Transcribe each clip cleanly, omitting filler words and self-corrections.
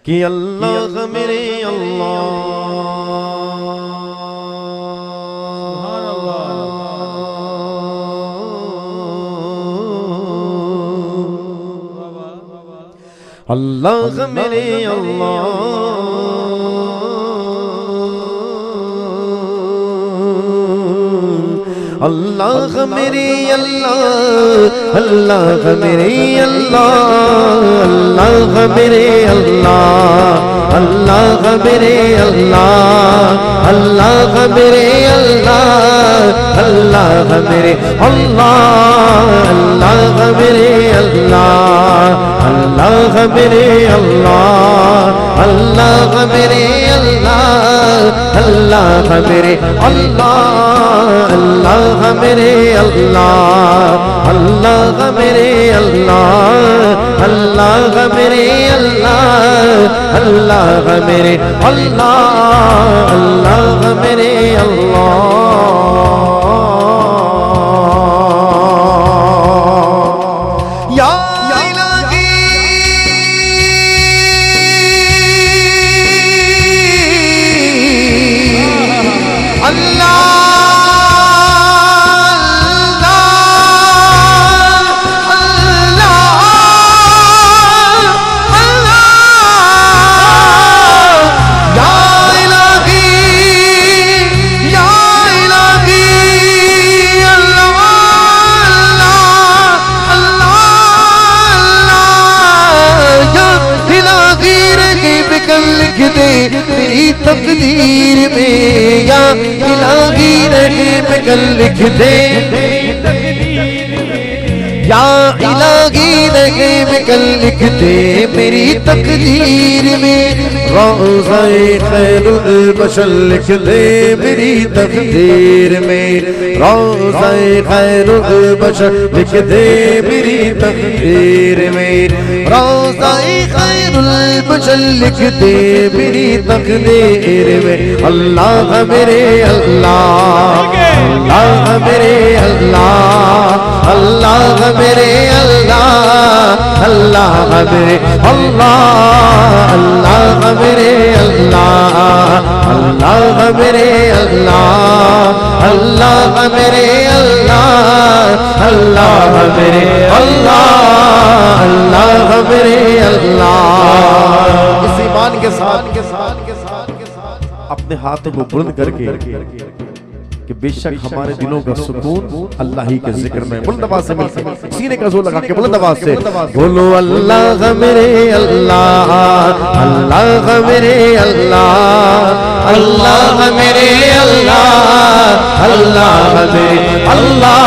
कि अल्लाह मेरे अल्लाह मेरे अल्लाह मेरे अल्लाह अल्लाह मेरे अल्लाह अल्लाह मेरे अल्लाह अल्लाह मेरे अल्लाह अल्लाह मेरे अल्लाह अल्लाह मेरे अल्लाह अल्लाह मेरे अल्लाह अल्लाह मेरे अल्लाह अल्लाह मेरे अल्लाह अल्लाह मेरे अल्लाह अल्लाह मेरे अल्लाह अल्लाह मेरे अल्लाह अल्लाह मेरे अल्लाह अल्लाह मेरे अल्लाह अल्लाह मेरे अल्लाह या मेरी तकदीर में या इलाही रहम कल लिख दे या इलाही रहम कल लिख दे मेरी तकदीर में रोज़ाए खैरुल बशर लिख दे मेरी तकदीर में रोज़ाए खैरुल बशर लिख दे मेरी तकदीर में रोज़ाए खैरुल बशर लिख दे मेरी तकदीर में अल्लाह मेरे अल्लाह अल्लाह मेरे अल्लाह अल्लाह मेरे अल्लाह अल्लाह मेरे अल्लाह अल्लाह मेरे अल्लाह अल्लाह मेरे अल्लाह अल्लाह मेरे अल्लाह अल्लाह मेरे अल्लाह अल्लाह मेरे अल्लाह। इस ईमान के साथ अपने हाथों को बुलंद करके कि बेशक हमारे दिलों का सुकून अल्लाह ही के जिक्र में बुलंद आवाज से मिलता है। सीने का जोर लगा के बुलंद आवाज से बोलो अल्लाह मेरे अल्लाह अल्लाह मेरे अल्लाह अल्लाह मेरे अल्लाह अल्लाह मेरे अल्लाह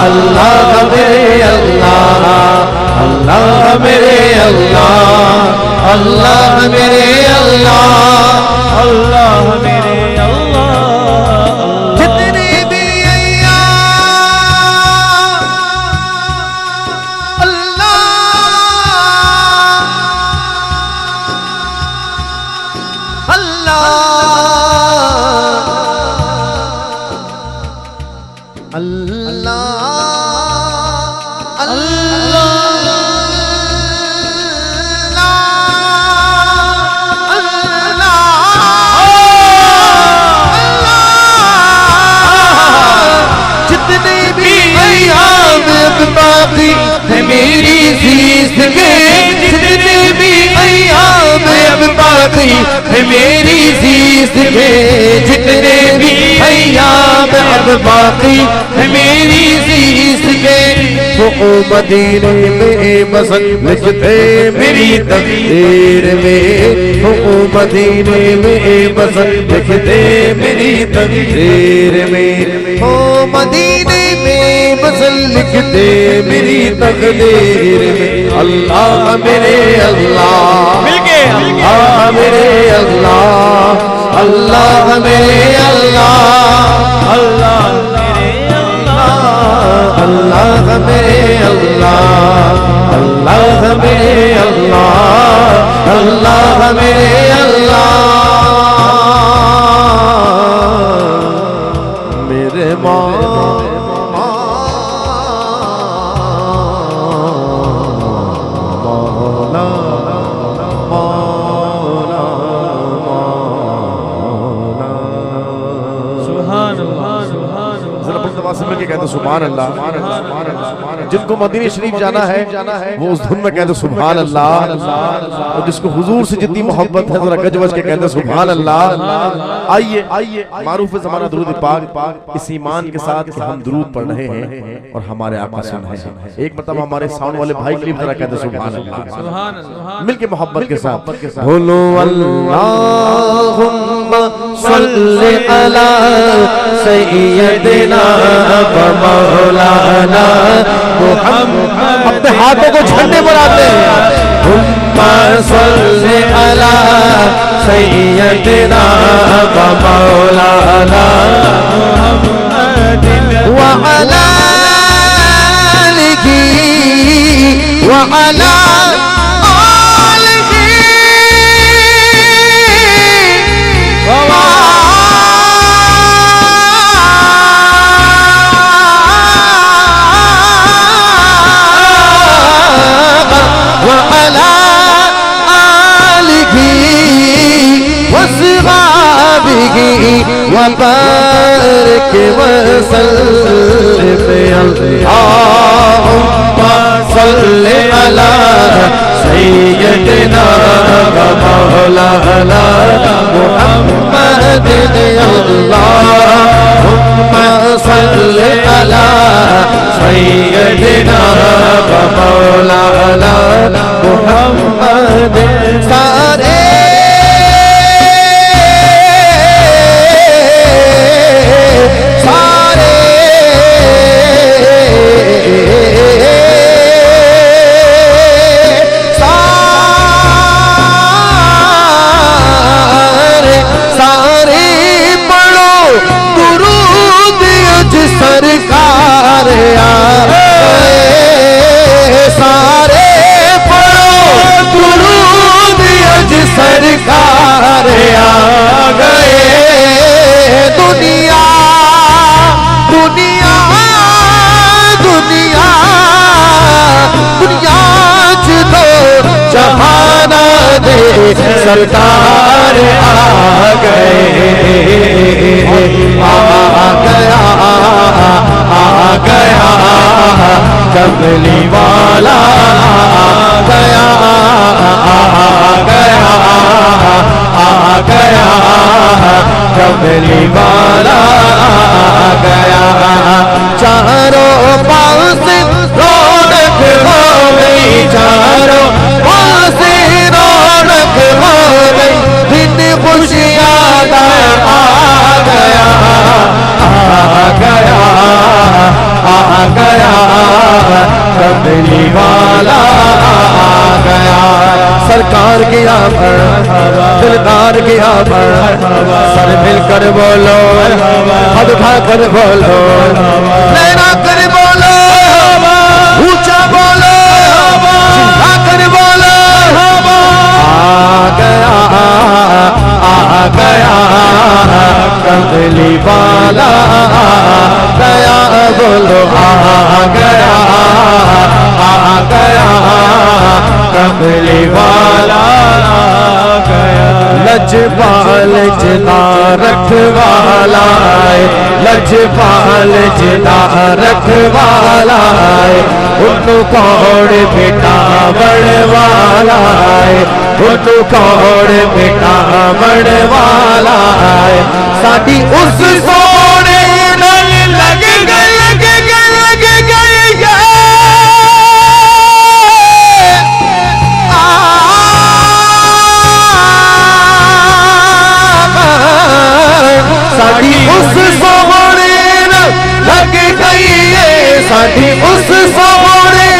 अल्लाह मेरे अल्लाह अल्लाह मेरे अल्लाह अल्लाह मेरे अल्लाह अल्लाह मेरे मेरी ज़ीज़ के जितने भी अय्याम अब बाकी है मेरी ज़ीज़ के वो मदीने में बसन लिखते मेरी तकदीर में वो मदीने में बसन लिखते मेरी तकदीर में वो मदीने में बसन लिखते मेरी तकदीर में अल्लाह मेरे अल्लाह अल्लाह मेरे अल्लाह अल्लाह मेरे अल्लाह अल्लाह अल्लाह मेरे अल्लाह अल्लाह मेरे अल्लाह अल्लाह मेरे अल्लाह मेरे मौला कहते सुभान अल्लाह। जिनको मदीने शरीफ जाना है वो उस धुन में कहते सुभान अल्लाह। और जिसको हुजूर से जितनी मोहब्बत है जरा गजवज के कहते सुभान अल्लाह। आइए मारूफ ज़माना दुरूद पाक इस ईमान के साथ कि हम दुरूद पढ़ रहे हैं और हमारे आका सुन रहे हैं। एक मतलब हमारे साउंड वाले भाई के लिए जरा कहते सुभान अल्लाह मिल के मोहब्बत के साथ बोलो अल्लाहुम्मा सल्ली अला सय्यदिना व मौलाना मुहम्मद। अपने हाथों को झंडे बनाते हैं। हुम्मा सल्ली अला सय्यदिना व मौलाना व अला आलिही व अला वबारक वसल्लिम अल्लाहुम्मा सल्ली अला सय्यदिना व मौलाना मुहम्मदिन अल्लाहुम्मा सल्ली अला सय्यदिना व मौलाना मुहम्मदिन। सारे सरकार आ गए, सारे पढ़ो दुरूद अज सरकार आ गए। दुनिया दुनिया दुनिया दुनिया दो जहाना दे सरकार आ गए। आ गया कमली वाला आ गया आ गया कमली वाला आ गया। चारों पास रौनक हो गई, चारों पास रौनक हो गई, दिन खुशियाँ आ गया आ गया आ गया कमली वाला आ गया। सरकार की आभर दिलदार की आभर सर मिलकर बोलो, हाथ उठाकर बोलो, नैना कर बोलो, ऊंचा बोलो, चिल्ला कर बोलो। आ गया आ गया कमली वाला आ गया, बोलो आ गया कमली वाला आ गया। लजपाल जना रखवाला है, लजपाल जना रखवाला है, उन्नु कौड़ बिठावण वाला है, उन्नु कौड़ बिठावण वाला है। साडी उस सोने नल लग गए साड़ी उस सोने लग गई है, साड़ी उस सोने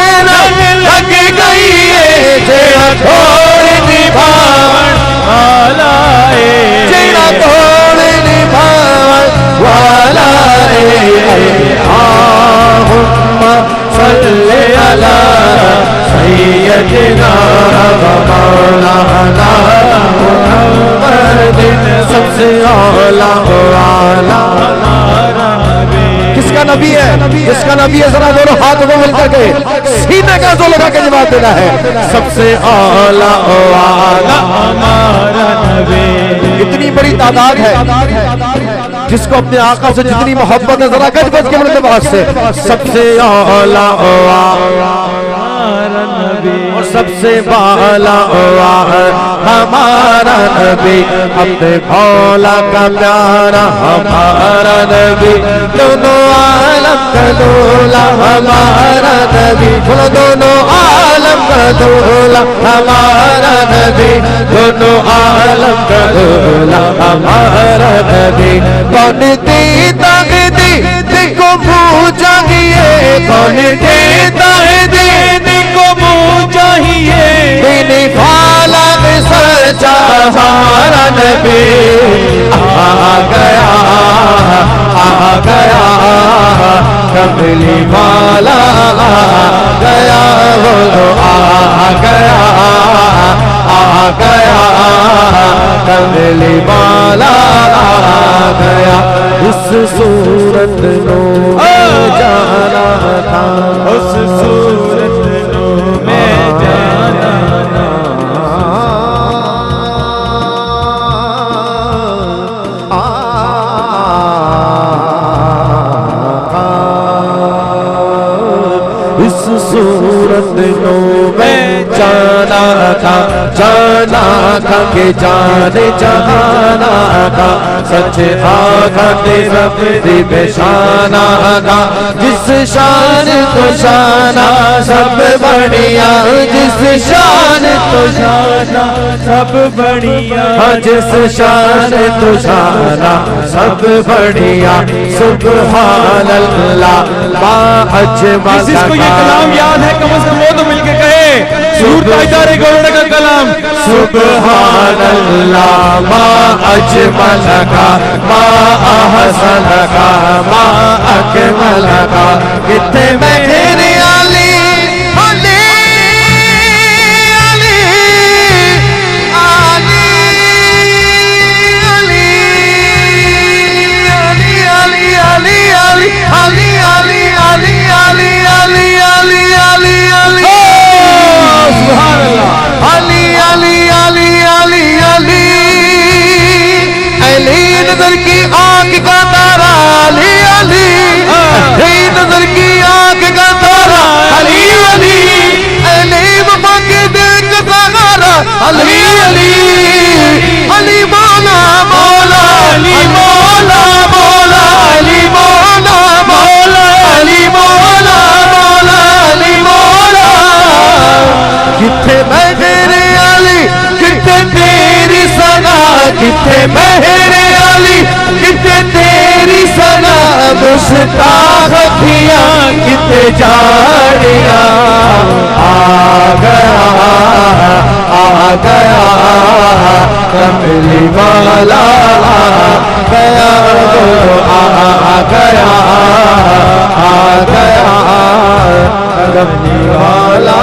लग गई है। जेड़ा थोड़ निभावन वाला है, जेड़ा थोड़ निभावन वाला है। अल्लाहुम्मा सल्ली अला सय्यदिना व मौलाना मुहम्मदिन। सबसे औला वाला किसका नबी है? जिसका नबी है जरा दोनों हाथों को मिलकर के सीने का जोर लगा के जवाब देना है। सबसे औला वाला हमारा नबी। इतनी बड़ी तादाद है जिसको अपने आका से जितनी मोहब्बत है जरा गज गज के बुलंद आवाज से सबसे आला और सबसे बाला हमारा नबी अपने भोला का प्यारा हमारा नबी दोनों आलम का दूल्हा हमारा नबी बोलो दोनों आलम का दूल्हा हमारा नबी दोनों आलम का दूल्हा हमारा नबी कौन देता है देने को मुँह चाहिए कौन देता है देने को मुँह चाहिए देने वाला सच्चा हमारा नबी आ गया कमली वाला गया बोलो आ गया कमली वाला आ गया उस सूरत नो में जाना था उस सूरत नो में जाना सूरत नो में जाना था कि जाने जहाना था सच आका तेरा बेशाना था जिस शान तो शाना सब बढ़िया जिस शान तो शाना सब बढ़िया जिस शान तो शाना सब बढ़िया सुभान अल्लाह मा अजमल जिसको ये कलाम याद है कम से कम वो तो मिलके कहे सूरत इदारे गवर्नर का कलाम सुभान अल्लाह मा अजमल का मा अहसन का मा अकमल का कितने मेरे अली अली अली अली अली अली अली अली अली अली अली अली अली अली अली सुभान अल्लाह अली अली अली अली अली अली नजर की आंख का तारा अली अली नजर की आंख का तारा अली अली अली बाबा के दिल का सहारा अली अली अली मौला मौला अली मौला मौला अली मौला मौला अली मौला मौला अली मौला किथे मेरे अली किथे तेरी सना किथे मेरे अली किथे तेरी सना मुश्ताक थिया किथे जाड़िया आ गया कमली वाला गया आ गया कमली वाला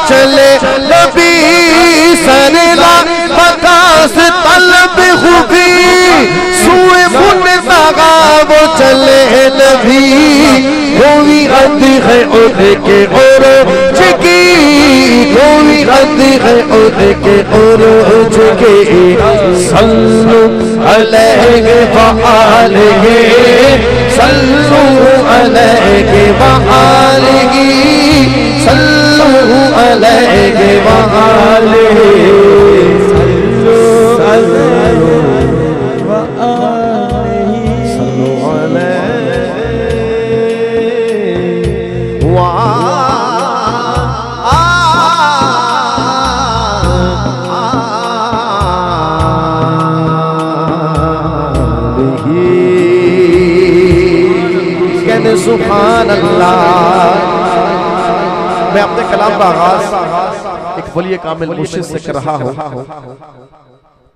चले नबी सरला बकास तलब खूबी सुए मुन सागा वो चले नबी कोई आती है उनके और चिकी कोई आती है उनके और चिकी सल्लु अलैहि व आलिहि सल्लु अलैहि व आलिहि सल्लु अलैहि व आलिहि सल्लु अलैहि व आलिहि सल्लु अलैहि व सुभान अल्लाह। मैं अपने कलाम का आगाज एक वली कामिल मुर्शिद से कर रहा हूं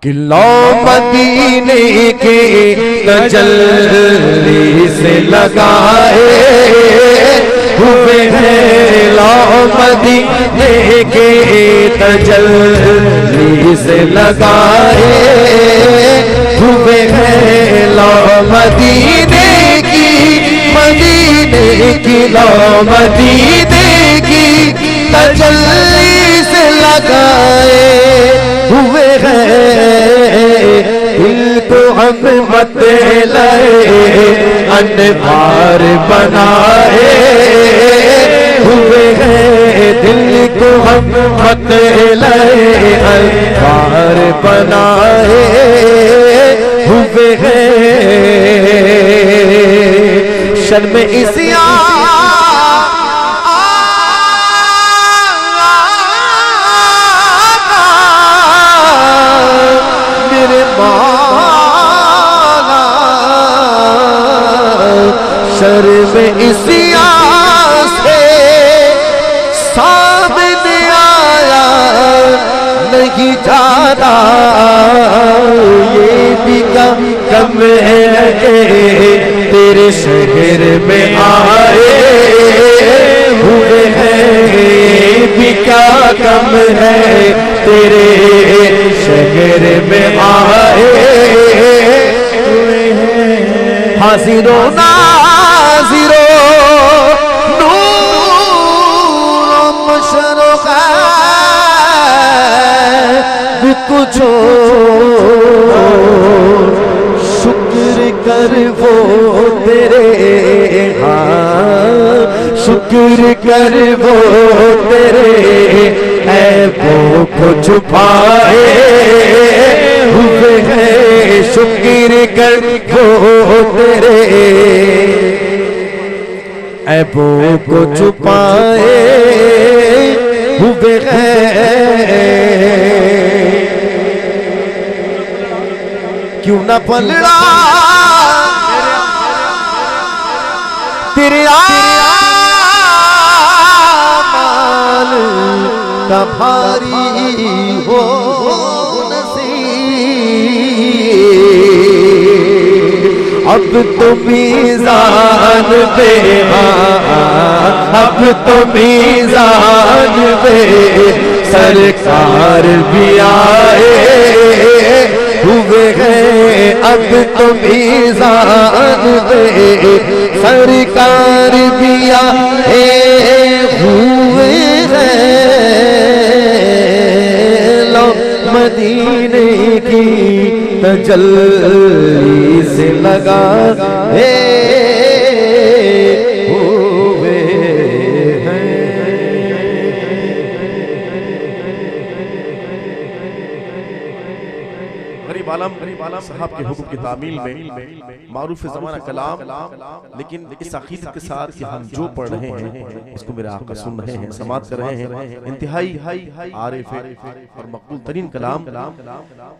कि लो मदीने के तजल्ली से लगाए हुए हैं, लो मदीने के तजल्ली से लगाए हुए हैं, लो मदीने की लो मदीने की तजल्ली से लगाए हुए हैं। दिल को हम मत लाए अनवार बनाए हुए हैं, दिल को हम मत लाए अनवार बनाए हुए हैं। शर्म इसिया मेरे मौला, शर्म इसिया से सामने आया नहीं जाता, ये भी कम है कि तेरे शहर में आए हुए हैं, भी क्या कम है तेरे शहर में आए हुए हैं। हाजिरो नाजिरो नूर मशरक़ कुछ शुक्र कर वो तेरे, हाँ शुक्र कर वो तेरे ऐबों को छुपाए हुए हैं, शुक्र कर वो तेरे ऐबों को छुपाए हुए हैं। क्यों ना पलड़ा तेरे आमाल का भारी हो नसीब, अब तो मीज़ान पे, अब तो मीज़ान पे सरकार भी आए हुए हैं, अब तो मीज़ान पे सरकार भी आए हुए हैं। लो मदीने की तजल्ली से लगा हुए हैं। गरीब आलम साहब के हुक्म की तामील में मारूफ ज़माना कलाम, लेकिन इस अक़ीदत के साथ कि हम जो पढ़ रहे हैं इसको मेरे आका सुन रहे हैं, समाअत कर रहे हैं, इंतहाई आरिफ और मकबूल तरीन कलाम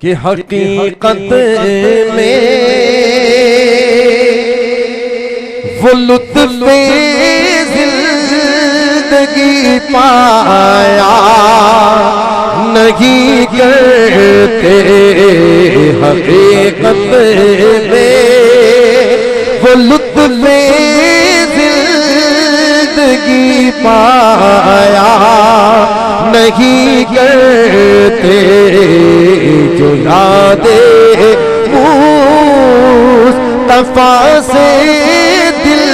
कि हकीकत में वो लुत्फ़े ज़िंदगी पाया नहीं करते, हकीकत में वो लुत्फ़े ज़िंदगी पाया नहीं करते, जो यादें मुस्तफ़ा से दिल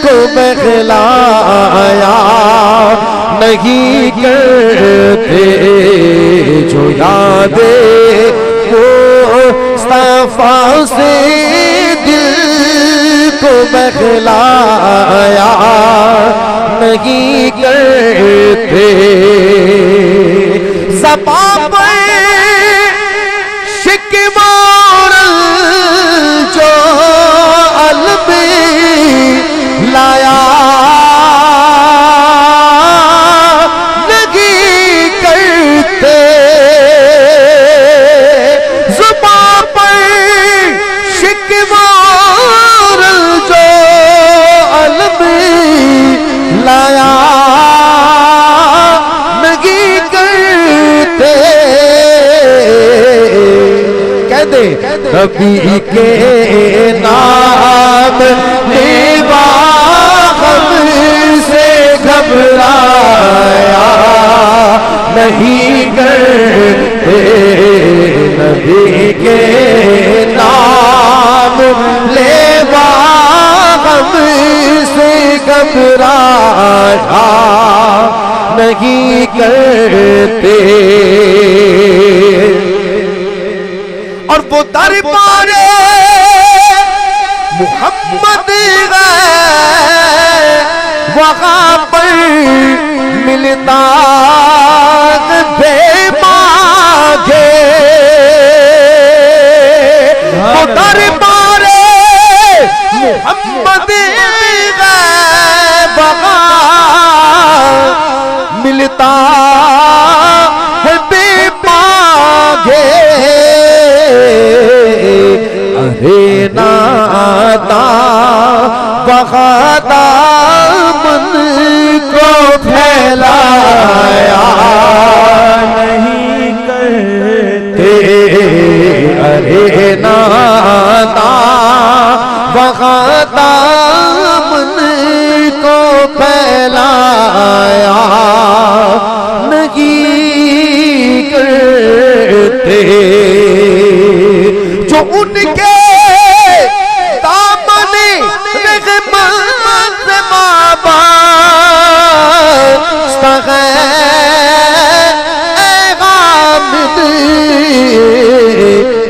को बहलाया नहीं करते, जो यादें मुस्तफ़ा से दिल को बहलाया नहीं करते। ज़बां पर शिकवा जो अलबे लाया नहीं करते, ज़ुबां पर शिकवा जो नबी के नाम लेवा गम से घबराया नहीं करते, नबी के नाम लेवा गम से घबराया नहीं करते। और वो दरबारे मुहम्मद वहां पर मिलता बेमागे, वो दरबारे मुहम्मद वहां मिलता है बेमागे। अरे नादा बगादा मन को फैलाया नहीं करते, अरे नादा बगादा मन को फैलाया नहीं करते। जो उनके दामने रहमत से वाबस्ता है गामिद,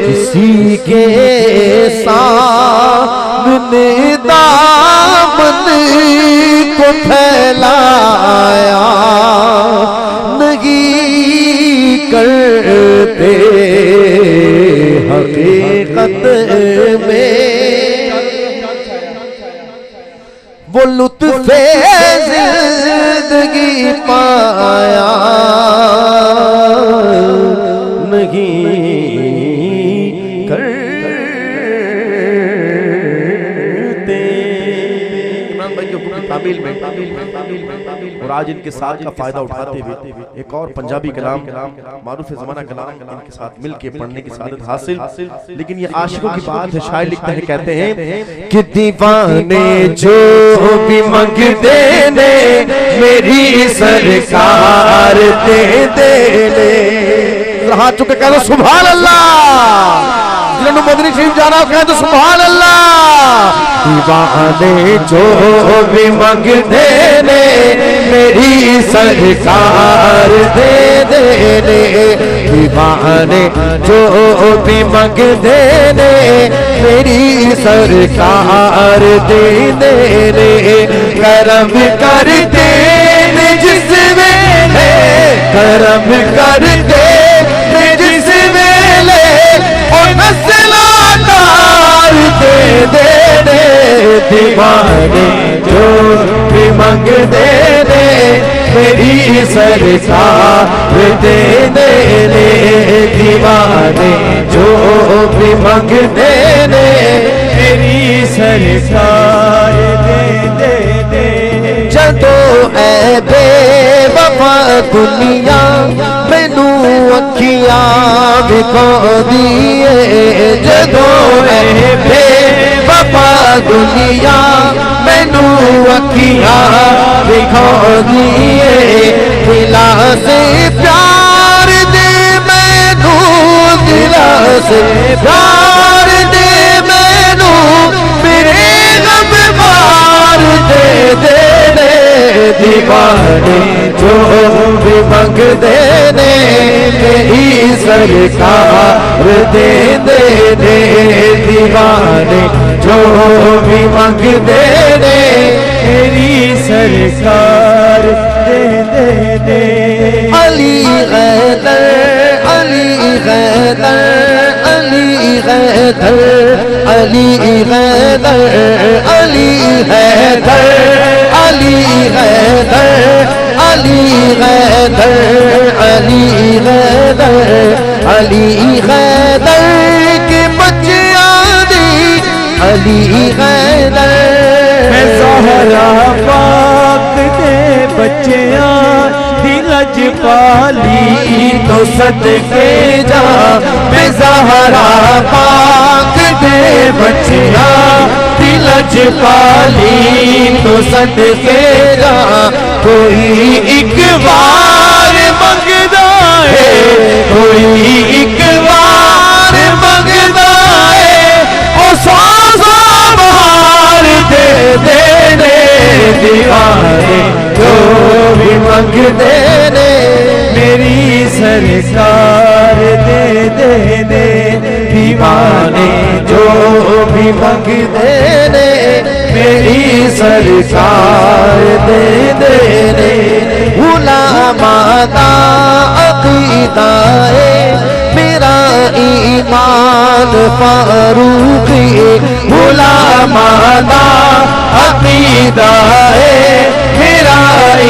किसी के सामने दामन को फैलाया नहीं करते। हकीकत में वो लुत्फ़े ज़िंदगी पाया नहीं करते। इमरान भाई के हुक्म तामील में और आज इनके साथ का फायदा उठाते हुए एक और पंजाबी कलाम मारूफ ज़माना कलाम इनके साथ मिलके पढ़ने की सादत हासिल। लेकिन ये आशिकों की बात है, शायर लिखते हैं, कहते हैं कि दीवाने जो भी मंगते ने मेरी सरकार दे देने। हाथ चुक के कह दो सुभान अल्लाह। जिन्होंने मदनी शरीफ जाना कह दो सुभान अल्लाह। दीवाने जो भी मंगते ने मेरी सरकार दे देने, दीवाने जो भी मंगते ने मेरी सरकार दे देने। करम करते जिस वेले, करम करते जिस वेले और नस्लादार दे देने। दीवाने जो भी मंगते ने मेरी सरकार दे देने, दीवाने जो भी मंगते ने मेरी सरकार दे देने। जदों ऐ बेवफा दुनिया मैनू अखियां विखा दिए, जदों ऐ बेवफा दुनिया मैनू अखियां विखा दिए। दिला से प्यार दे मैनू, दिला से प्यार दे मैनू मेरे गम मार दे देने। दीवाने जो भी मंगते ने मेरी सरकार दे देने। दीवाने जो भी मंगते ने मेरी सरकार दे देने। अली हैदर, अली हैदर, अली हैदर, अली हैदर, अली हैदर, अली हैदर, अली हैदर, अली हैदर, अली हैदर के बच्चे आदि अली हैदर। मैं ज़हरा पाक दे बच्चियां दिलज पाली तो सदके जा। मैं ज़हरा पाक दे बच्चिया दिलज पाली तो सदके जा कोई एक बार मंगदा है कोई एक बार मंगदा है ओ सौ बार दे देने दीवाने जो भी मंगते ने मेरी सरकार दे देने दीवाने जो भी मंगते ने मेरी सरकार दे देने उलमा का अकीदा है मेरा ईमान फारूक उलमा का अकीदा है मेरा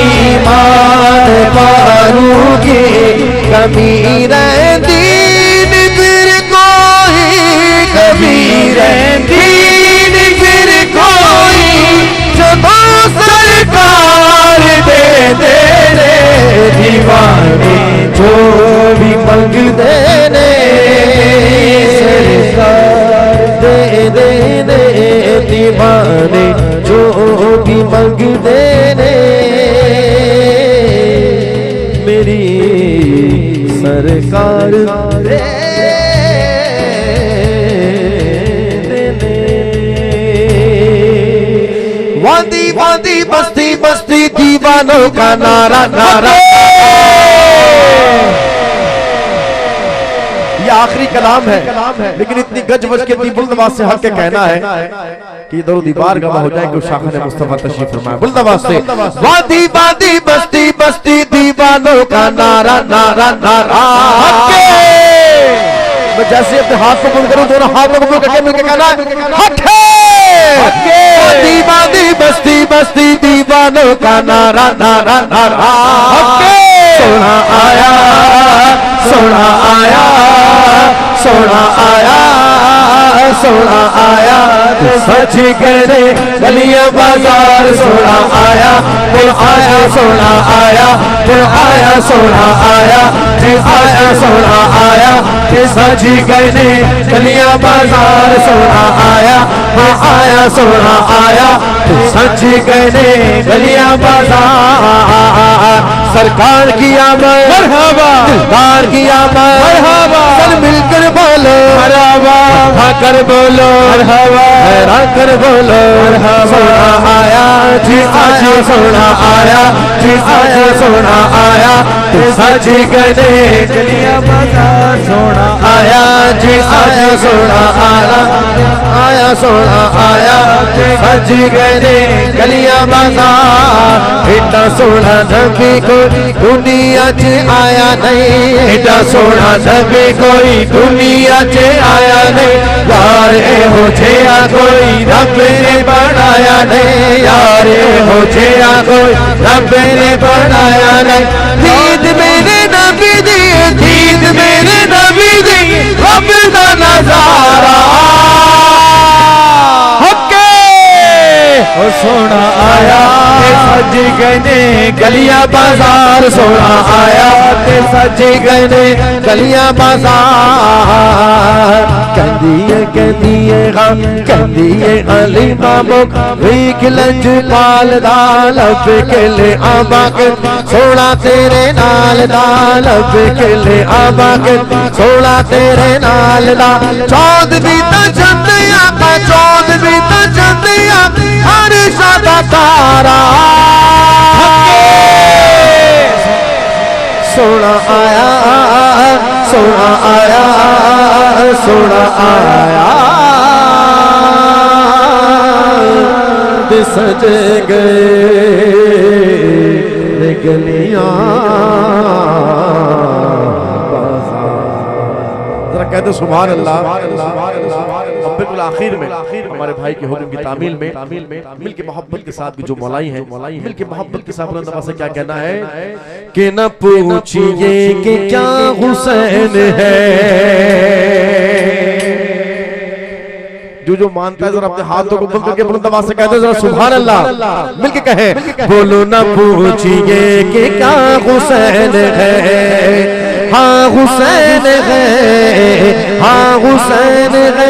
ईमान फारूक कबीर दीन फिर कोई कबीर दीन फिर कोई जब सरकार दे देने दीवाने जो भी मंग देने सरकार दे देने दीवाने जो भी मंग देने मेरी सरकार दे देने वादी वादी बस्ती बस्ती दीवानों का नारा नारा ये आखिरी कलाम है लेकिन इतनी गज बज के इतनी बुलंद आवाज से हक के कहना है कि दरो दीवार गवाह हो जाए कि शाखा ने मुस्तफा तशरीफ फरमाया बुलंद आवाज से वादी वादी बस्ती बस्ती दीवानों का नारा नारा नारा मैं जैसे अपने हाथ को बुलंद करूं दोनों हाथों को करके मिलकर कहना हक है वादी वादी बस्ती बस्ती दीवानों का नारा नारा नारा सोना आया सोना आया सोना आया सोना आया सच करे गलियां बाजार सोना आया फिर आया सोना आया फिर आया सोना आया फिर आया सोना आया फिर सच करे गलियां बाजार सोना आया फिर आया सोना आया फिर सच करे गलियां बाजार सरकार की आमद मरहबा सरकार की आमद मरहबा सब मिलकर बोलो मरहबा कर बोलो मरहबा कर बोलो सोना आया जी आया सोना आया जी आया सोना आया सच गने गलियां बाजार सोना आया जी आया सोना आया आया सोना आया सच गने गलियां बाजार इतना सोना नबी कोई दुनिया च आया नहीं इतना सोना नबी कोई दुनिया च आया नहीं यार हो जिया कोई रब ने बनाया नहीं यार हो जिया कोई रब ने बनाया नहीं दीद मेरे नबी दी दीद मेरे नबी दी रब का नजारा सोना आया सज गए गलियां बाजार सोना आया सज गए गलियां बाजार कहदिए गम कहदिए अली मामुक वीक लंज पाल दा लब के ले आबाक सोना तेरे नाल दा लब के ले आबाक सोना तेरे नाल दा चौद भी तो चंदिया का चौद भी तो चंदिया हर सदा तारा सोना आया सोना आया सोना आया सजे गए गलियां जरा कहते सुभान अल्लाह। बिल्कुल आखिर में हमारे भाई के हुक्म की तामील में मिल के मोहब्बत के साथ जो मौलाई है मिल के मोहब्बत के साथ बुलंद आवाज़ से क्या कहना है कि न पूछिए कि क्या हुसैन है जो मानता है जरा अपने हाथों को बुलंद करके बुलंद आवाज़ से कहते जरा सुभान अल्लाह मिलके कहे बोलो न पूछिए कि क्या हुसैन है हाँ हुसैन है, हाँ हुसैन है,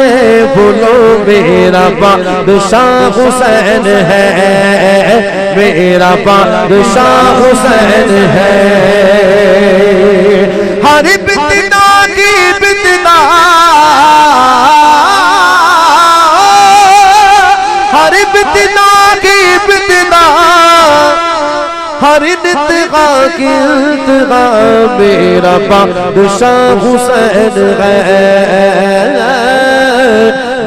बोलो मेरा बादशाह हुसैन है, मेरा बादशाह हुसैन है। हर बितना की बितना, हर बितना की बितना, हर नितगा की इल्तिगा, मेरा बादशाह हुसैन है,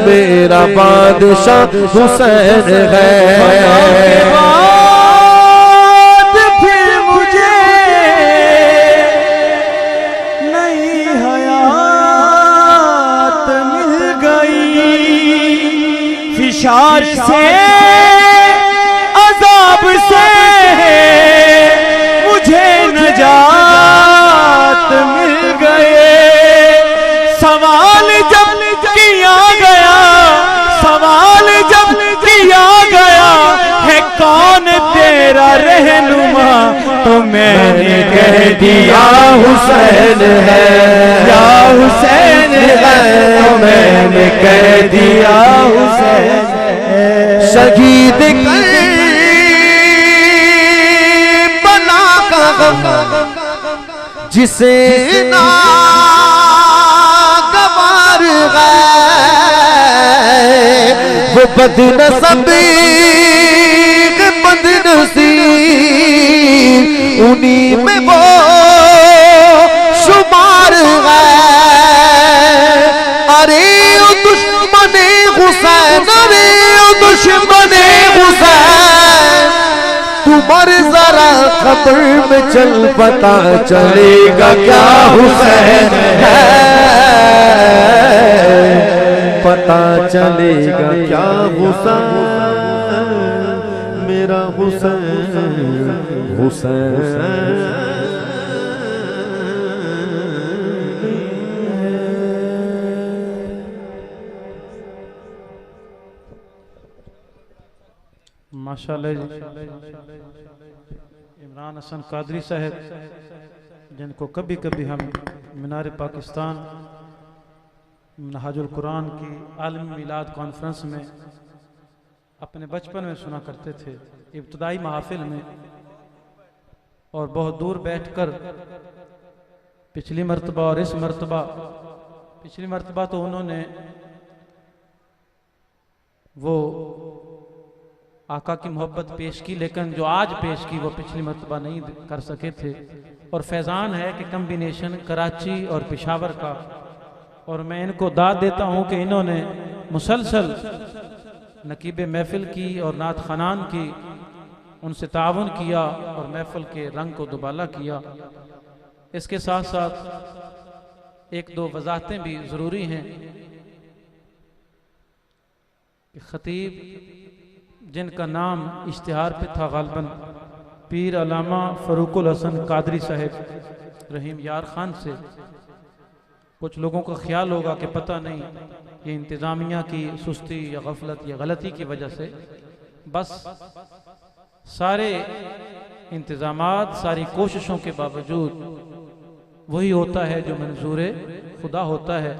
मेरा बादशाह हुसैन है। फिर मुझे नई हयात मिल गई, फिशार से अजाब से मुझे नजात मिल गए। सवाल जब किया गया, सवाल जब किया गया है कौन तेरा रहनुमा, तो मैंने कह दिया हुसैन है, या हुसैन है, तो मैंने कह दिया हुसैन है। शहीद कर बना का गम जिसे ना गवार गए, वो बदनसीब बदनसीब उन्हीं में वो शुमार गए। अरे ओ दुश्मने हुसैन, अरे ओ दुश्मने हुसैन, तुमर जरा खबर में चल, पता चलेगा क्या हुसैन है, पता चलेगा क्या हुसैन, मेरा हुसैन हुसैन। माशाअल्लाह इमरान हसन कादरी साहब, जिनको कभी कभी हम मीनार पाकिस्तान नहाजुल कुरान की आलमी मिलाद कॉन्फ्रेंस में अपने बचपन में सुना करते थे, इब्तदाई महफिल में, और बहुत दूर बैठकर पिछली मर्तबा और इस मर्तबा, पिछली मर्तबा तो उन्होंने वो आका की मोहब्बत पेश की, लेकिन जो आज पेश की वो पिछली मर्तबा नहीं कर सके थे। और फैज़ान है कि कम्बिनेशन कराची और पेशावर का, और मैं इनको दाद देता हूँ कि इन्होंने मुसलसल नकीब महफिल की और नात खनान की, उनसे ताउन किया और महफिल के रंग को दुबाला किया। इसके साथ साथ एक दो वजाहतें भी ज़रूरी हैं कि ख़तीब जिनका नाम इश्तिहार पे था गालबन पीर अल्लामा फ़रूकुल हसन कादरी साहब रहीम यार खान से, कुछ लोगों का ख्याल होगा कि पता नहीं ये इंतज़ामिया की सुस्ती या गफलत या गलती की वजह से, बस सारे इंतज़ामात सारी कोशिशों के बावजूद वही होता है जो मंजूर खुदा होता है।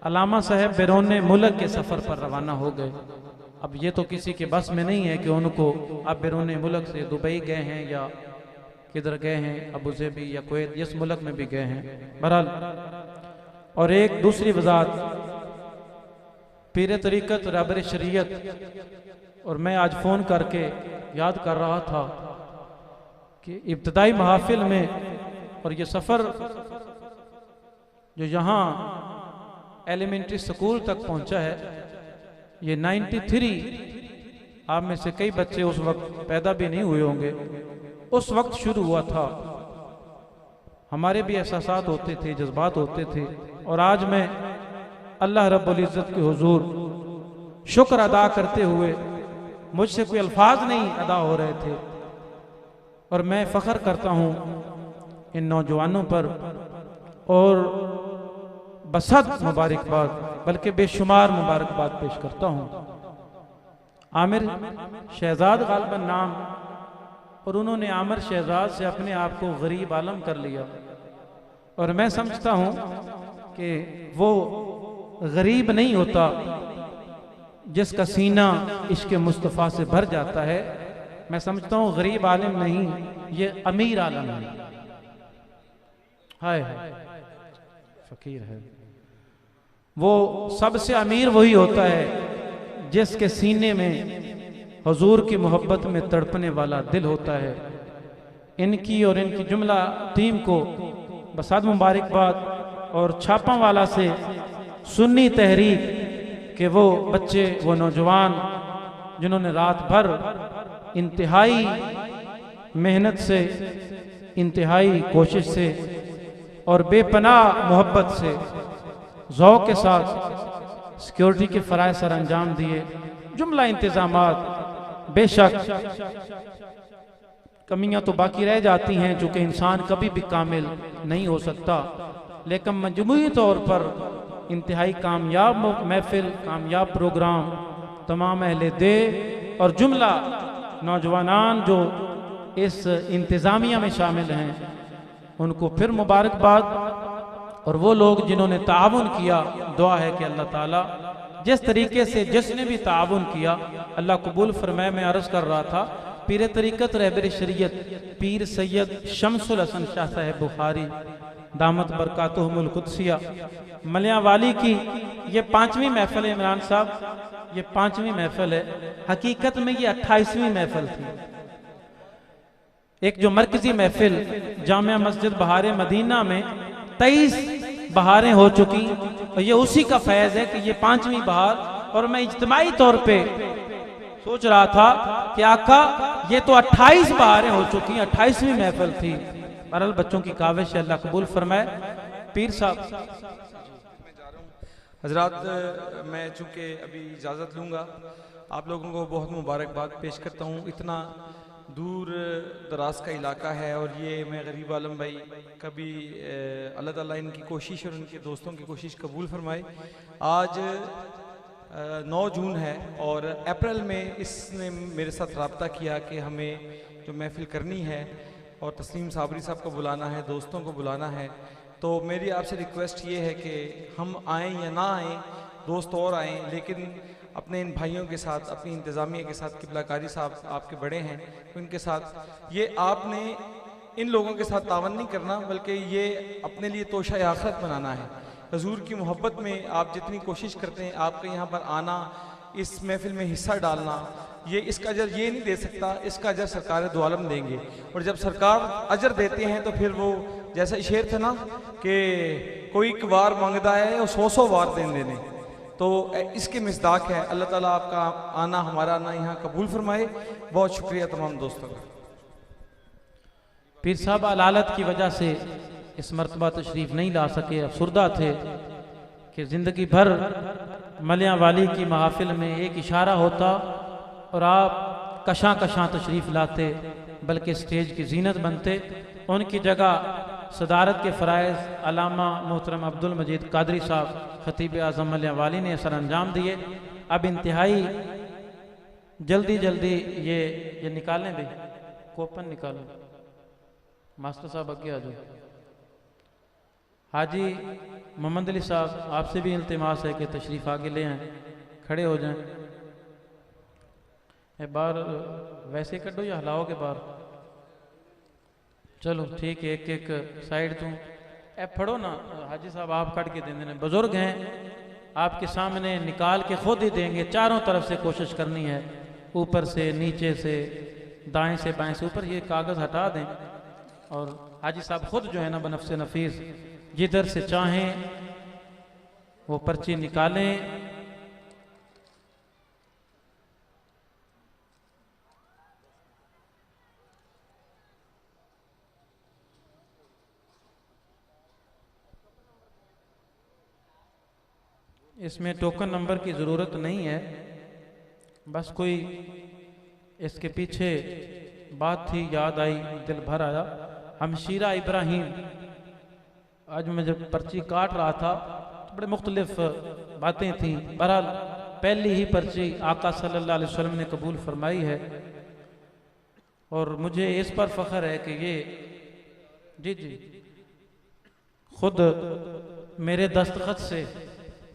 अल्लामा साहब बैरून मुल्क के सफ़र पर रवाना हो गए। अब ये तो किसी के बस में नहीं है कि उनको अब बैरून मुल्क से दुबई गए हैं या किधर गए हैं, अबू धाबी या कुवैत, जिस मुल्क में भी गए हैं बहरहाल। और एक दूसरी वजाहत, पीर तरीक़त रहबर शरीयत, और मैं आज फ़ोन करके याद कर रहा था कि इब्तदाई महफिल में, और ये सफ़र जो यहाँ एलिमेंट्री स्कूल तक पहुँचा है, ये 93, आप में से कई बच्चे उस वक्त पैदा भी नहीं हुए होंगे, उस वक्त शुरू हुआ था। हमारे भी एहसासात होते थे, जज्बात होते थे, और आज मैं अल्लाह रब्बुल इज़्ज़त के हुजूर शुक्र अदा करते हुए, मुझसे कोई अल्फाज नहीं अदा हो रहे थे, और मैं फ़ख्र करता हूँ इन नौजवानों पर, और बसद मुबारकबाद बल्कि बेशुमार मुबारकबाद पेश करता हूँ। आमिर शहजाद गालबन नाम, और उन्होंने आमिर शहजाद से अपने आप को गरीब आलम कर लिया। और मैं समझता हूँ कि वो गरीब नहीं होता जिसका सीना इश्क मुस्तफ़ा से भर जाता है। मैं समझता हूँ गरीब आलिम नहीं, ये अमीर आलम है। हाय फकीर है। वो सबसे अमीर वही होता है जिसके सीने में हुजूर की मोहब्बत में तड़पने वाला दिल होता है। इनकी और इनकी जुमला टीम को बसाद मुबारकबाद और छापा वाला से सुन्नी तहरीक के वो बच्चे, वो नौजवान जिन्होंने रात भर इंतहाई मेहनत से, इंतहाई कोशिश से और बेपनाह मोहब्बत से, ज़ौक़ के साथ सिक्योरिटी के फ़राइज़ सर अंजाम दिए। जुमला इंतज़ामात, बेशक कमियां तो बाकी रह जाती हैं, चूँकि इंसान कभी भी कामिल नहीं हो सकता, लेकिन मजमूई तौर पर इंतहाई कामयाब महफिल, कामयाब प्रोग्राम, तमाम अहले दे और जुमला नौजवानान जो इस इंतज़ामिया में शामिल हैं उनको फिर मुबारकबाद। और वो लोग जिन्होंने ताउन किया, दुआ है कि अल्लाह ताला जिस तरीके से जिसने भी ताउन किया अल्लाह कबूल फरमाए। मैं अर्ज़ कर रहा था पीर तरीक़त रहबर शरीयत पीर सैयद शमसुल हसन शाह साहब बुखारी दामत बरकातुहुमुल कुद्सिया मलियां वाली की ये 5वीं महफिल है। इमरान साहब, ये 5वीं महफिल है। हकीकत में ये 28वीं महफिल थी। एक जो मरकजी महफिल जामिया मस्जिद बहारे मदीना में 23 बहारें हो चुकी, और ये उसी का फैज़ है कि ये 5वीं बहार। और मैं इज्तिमाई तौर पे सोच रहा था कि आका ये तो 28 बहारें हो चुकी, 28वीं महफिल थी। बहरहाल बच्चों की काविश है, अल्लाह कबूल फरमाए। पीर साहब। हजरात, मैं चूँकि अभी इजाज़त लूँगा, आप लोगों को बहुत मुबारकबाद पेश करता हूँ। इतना दूर दराज का इलाका है और ये मैं गरीब आलम भाई कभी अल्लाह ताला इनकी कोशिश और उनके दोस्तों की कोशिश कबूल फरमाए। आज 9 जून है और अप्रैल में इसने मेरे साथ रब्ता किया कि हमें जो महफिल करनी है और तस्लीम साबरी साहब को बुलाना है, दोस्तों को बुलाना है। तो मेरी आपसे रिक्वेस्ट ये है कि हम आएँ या ना आएँ, दोस्त और आएँ, लेकिन अपने इन भाइयों के साथ, अपनी इंतज़ामिया के साथ, किबला कारी साहब आपके बड़े हैं, उनके साथ ये आपने इन लोगों के साथ तावन नहीं करना, बल्कि ये अपने लिए तोशा आखिरत बनाना है। हुजूर की मोहब्बत में आप जितनी कोशिश करते हैं, आपके यहाँ पर आना, इस महफिल में हिस्सा डालना, ये इसका अजर ये नहीं दे सकता, इसका अजर सरकार दो आलम देंगे। और जब सरकार अजर देते हैं तो फिर वो जैसा शेर था ना कि कोई एक वार मांगता है और 100 वार देने, तो इसके मिसदाक है। अल्लाह ताला आपका आना, हमारा आना यहाँ कबूल फरमाए। बहुत शुक्रिया तमाम दोस्तों का। पीर साहब अलालत की वजह से इस मरतबा तशरीफ़ नहीं ला सके, अफसुर्दा थे कि ज़िंदगी भर मलियां वाली की महफिल में एक इशारा होता और आप कशां कशां तशरीफ़ लाते, बल्कि स्टेज की जीनत बनते। उनकी जगह सदारत के फ़राइज़ अल्लामा मोहतरम अब्दुल मजीद कादरी साहब खतीब आज़म मलियां वाली ने सर अंजाम दिए। अब इंतहाई जल्दी जल्दी ये निकालें, भाई कोपन निकालो। मास्टर साहब आगे आ जाओ। हाजी मोहम्मद अली साहब, आपसे भी इल्तिमास है कि तशरीफ़ आगे ले आएँ, खड़े हो जाएं। बाहर वैसे कटो या हिलाओ के बाहर? चलो ठीक है, एक एक साइड तू ए फड़ो ना। हाजी साहब आप कट के दे देना, बुजुर्ग हैं, आपके सामने निकाल के खुद ही देंगे। चारों तरफ से कोशिश करनी है, ऊपर से, नीचे से, दाएं से, बाएं से। ऊपर ये कागज़ हटा दें और हाजी साहब खुद जो है ना बनफ्से नफीस जिधर से चाहें वो पर्ची निकालें। इसमें टोकन नंबर की ज़रूरत नहीं है, बस कोई इसके पीछे बात थी, याद आई, दिल भर आया। हमशीरा इब्राहिम, आज मैं जब पर्ची काट रहा था तो बड़े मुख्तलिफ बातें थी। बहरहाल पहली ही पर्ची आका सल्लल्लाहु अलैहि वसल्लम ने कबूल फरमाई है और मुझे इस पर फ़ख्र है कि ये जी खुद मेरे दस्तखत से,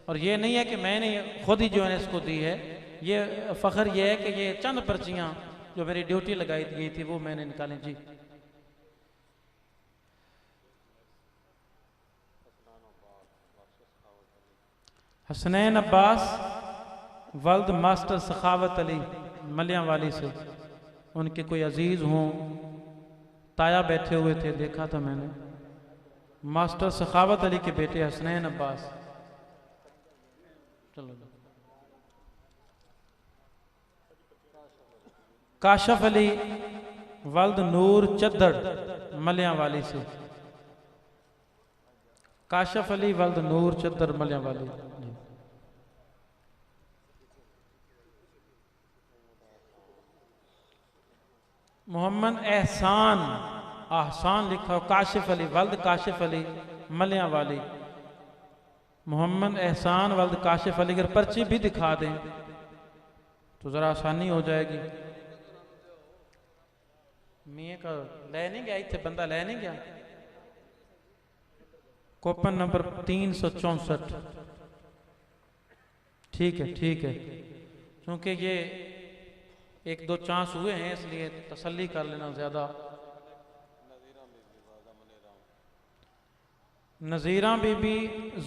और ये नहीं है कि मैंने खुद ही जो है इसको दी है, ये फ़ख्र ये है कि ये चंद पर्चियाँ जो मेरी ड्यूटी लगाई गई थी वो मैंने निकाली। जी हसनैन अब्बास वल्द मास्टर सखावत अली मलियावाली से, उनके कोई अजीज हों, ताया बैठे हुए थे, देखा था मैंने। मास्टर सखावत अली के बेटे हसनैन अब्बास। चलो काशफ अली वल्द नूर चद्दड़ मलियावाली से, काशफ अली वल्द नूर चद्दड़ मलियावाली। मोहम्मद एहसान, आहसान लिखा हो, काशिफ अली वल्द काशिफ अली मलियावाली। मोहम्मद एहसान वल्द काशिफ अली, अगर पर्ची भी दिखा दें तो ज़रा आसानी हो जाएगी। मियाँ का ले नहीं गया, इतने बंदा ले नहीं गया। Coupon number 364। ठीक है ठीक है, क्योंकि ये एक दो चांस हुए हैं इसलिए तसल्ली कर लेना ज़्यादा। नज़ीरा बीबी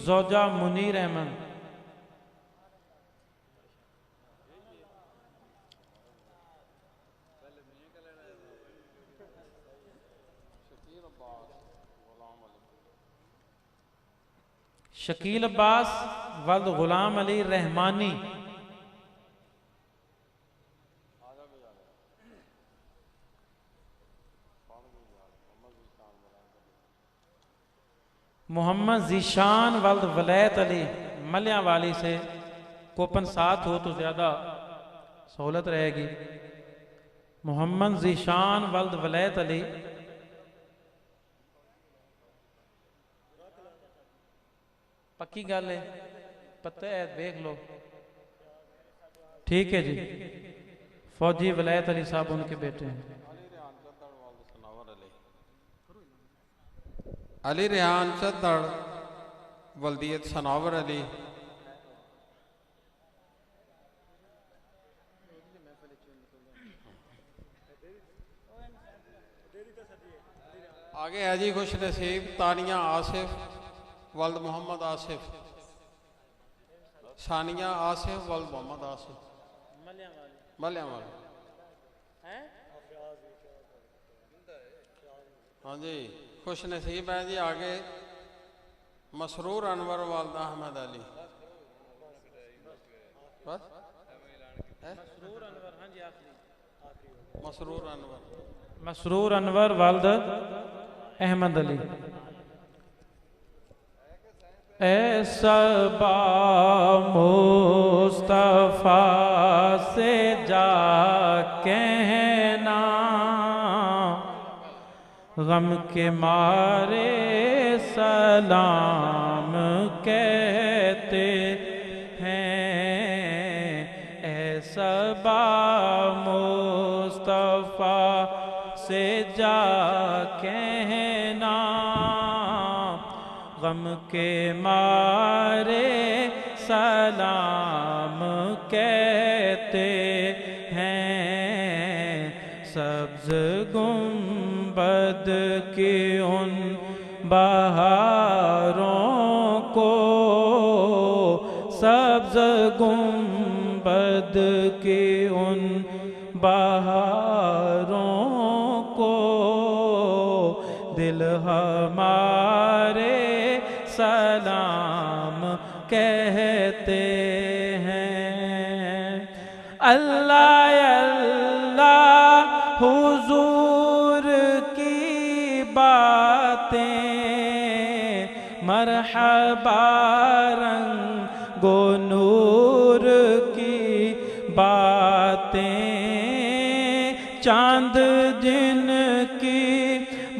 ज़ौजा मुनीर अहमद, शकील अब्बास वल्द गुलाम अली रहमानी, मोहम्मद जीशान वल्द वलैत अली मलियावाली से। कूपन साथ हो तो ज़्यादा सहूलत रहेगी। मोहम्मद जीशान वल्द वलैत अली, पक्की गल है, पता है, देख लो। ठीक है जी, फौजी वलैत अली साहब उनके बेटे हैं। अली रेहान चद्दड़ वल्दियत सनावर अली। आगे है जी खुश नसीब तानिया आसिफ वल्द मोहम्मद आसिफ, सानिया आसिफ वल्द मोहम्मद आसिफ मलियावाली। हाँ जी खुश नसीब है जी। आगे मसरूर अनवर वालद अहमद अली। बस मसरूर अनवर वालद अहमद अली। ऐसा बा मुस्तफा से जा कहना, गम के मारे सलाम कहते हैं। ऐसा बा मुस्तफा से जा कहना, गम के मारे सलाम कहते हैं। सब्ज गुंबद की उन बहारों को, सब्ज गुंबद की उन बहारों को, दिल हमारे सलाम कहते हैं। अल्लाह अल्लाह हुजूर की बातें, मरहबा रंगो नूर की बातें, चांद जिनकी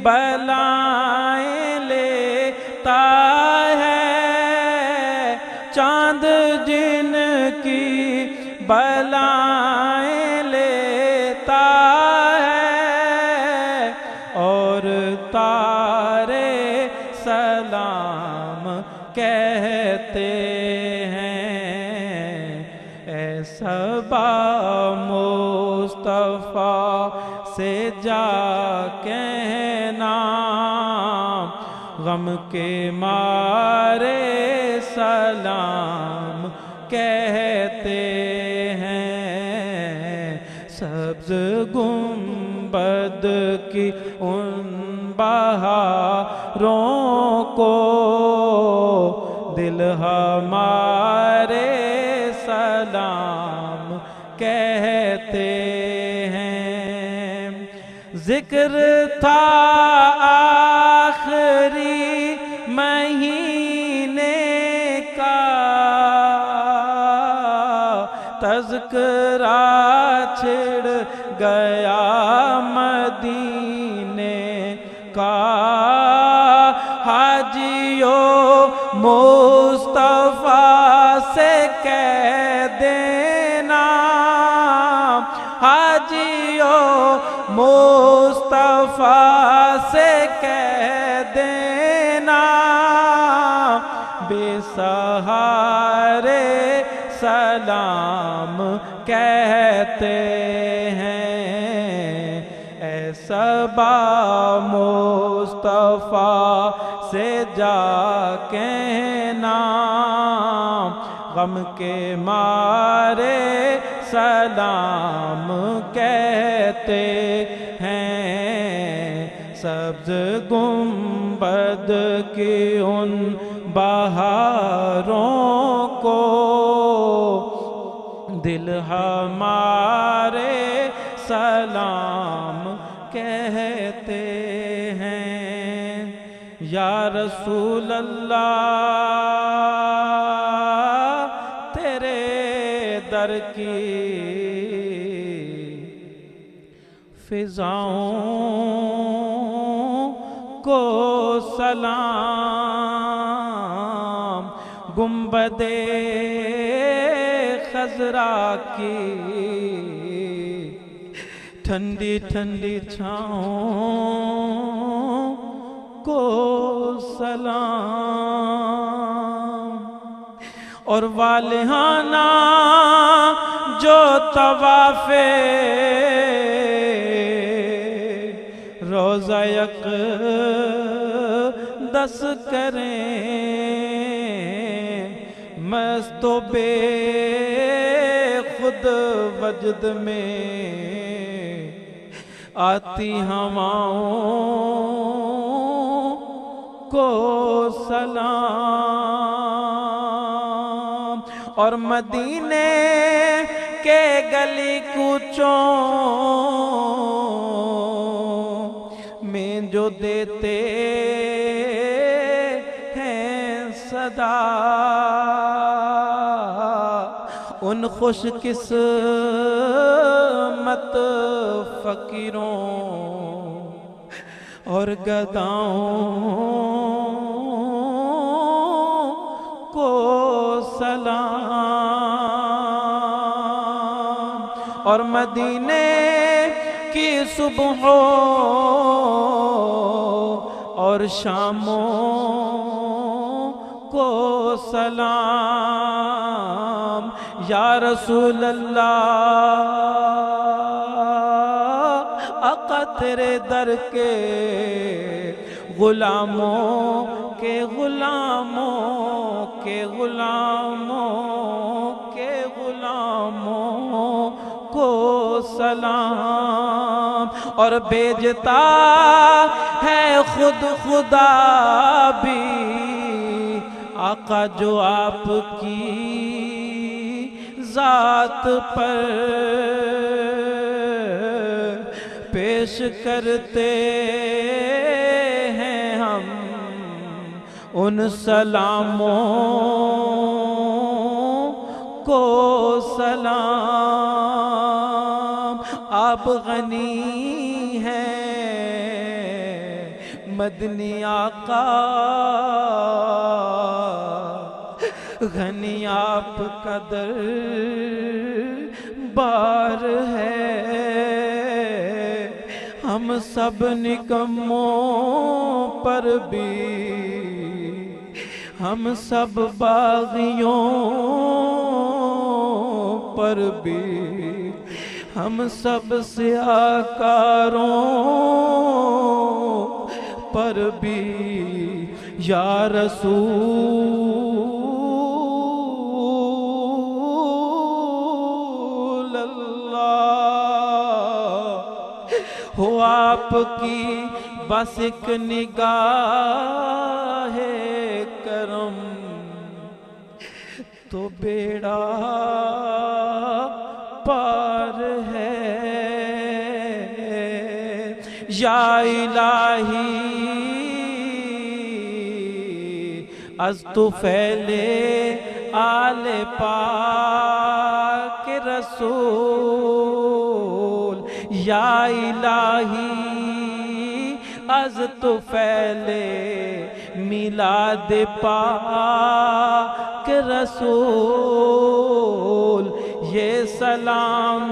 बलाएं लेता है, चांद जिनकी बलाएं लेता है, और तारे सलाम कहते हैं। ऐसा मुस्तफ़ा से जा कहना, गम के मारे सलाम कहते हैं। सब्ज गुंबद की उन बहारों को दिल हमारे सलाम कहते हैं। जिक्र था आखिरी महीने का, तज़किरा छिड़ गया मदीने का। हाजियों मुस्तफ़ा से कह देना, हाजियों मुस्तफ़ा से कह देना, बेसहारे सलाम कहते हैं। ऐसा मुस्तफ़ा से जा कहना, गम के मारे सलाम कहते हैं। सब्ज गुंबद की उन बहारों को दिल हमारे सलाम कहते हैं। या रसूल अल्लाह तेरे दर की फिजाओं को सलाम, गुंबदे खजरा की ठंडी ठंडी छाओं को सलाम। और वालिहाना जो तवाफे रोज़ा यक़दस करें, मस्तो बेखुद वजद में आती हवाओं को सलाम। और मदीने के गली कूचों में जो देते हैं सदा, उन खुश किस्मत फकीरों और गदाओं को सलाम। और मदीने की सुबहों और शामों को सलाम। या रसूल अल्लाह आका तेरे दर के गुलामों के गुलामों के गुलामों के गुलामों को सलाम। और भेजता है खुद खुदा भी आका जो आपकी जात पर पेश करते हैं हम उन सलामों को सलाम। आप गनी हैं मदनी आका, घनी आप कदर बार है। हम सब निकम्मों पर भी हम सब बागियों पर भी, हम सब सियाकारों पर भी या रसूल अल्लाह हो आपकी बस एक निगाह करम तो बेड़ा पार है। या इलाही अज तो फैले आले पाक रसूल। या इलाही अज तो फैले मिलाद पाक रसूल। ये सलाम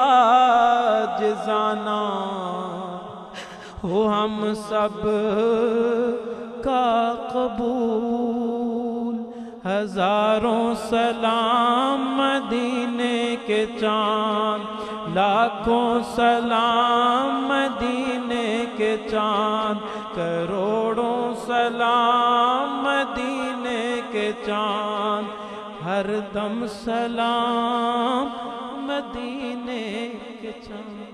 आजिज़ाना हो हम सब का कबूल। हजारों सलाम मदीने के चाँद, लाखों सलाम मदीने के चाँद, करोड़ों सलाम मदीने के चाँद, हर दम सलाम मदीने के चाँद।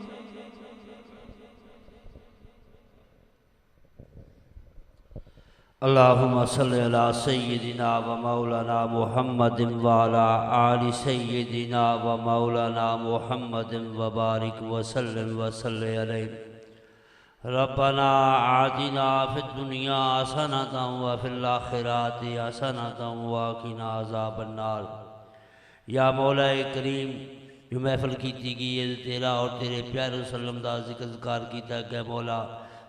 अल्लाहुम्मा सल्लि अला सय्यिदिना व मौलाना मुहम्मदिन व अला आलि सय्यिदिना व मौलाना मुहम्मदिन व बारिक व सल्लिम व सल्लि अलैहि। रब्बना आतिना फिद दुनिया हसनतन व फिल आखिरति हसनतन व क़िना अज़ाबन्नार। या मौला करीम, जो महफिल की गई है तेरा और तेरे प्यारे सल्लम दा ज़िक्र किया गया मौला,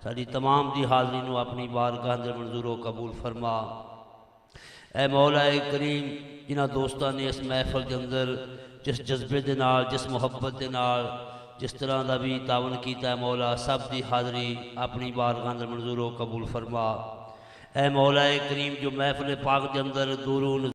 साड़ी तमाम दी हाज़री नूं अपनी बारगाह अंदर मंजूर कबूल फरमा। ए मौला करीम, जिन्हां दोस्तां ने इस महफिल के अंदर जिस जज्बे दे नाल, जिस मुहब्बत दे नाल, जिस तरह का भी तावन किया मौला, सब की हाज़री अपनी बारगाह अंदर मंजूर कबूल फरमा। ए मौला करीम, जो महफिल पाक के अंदर दूरून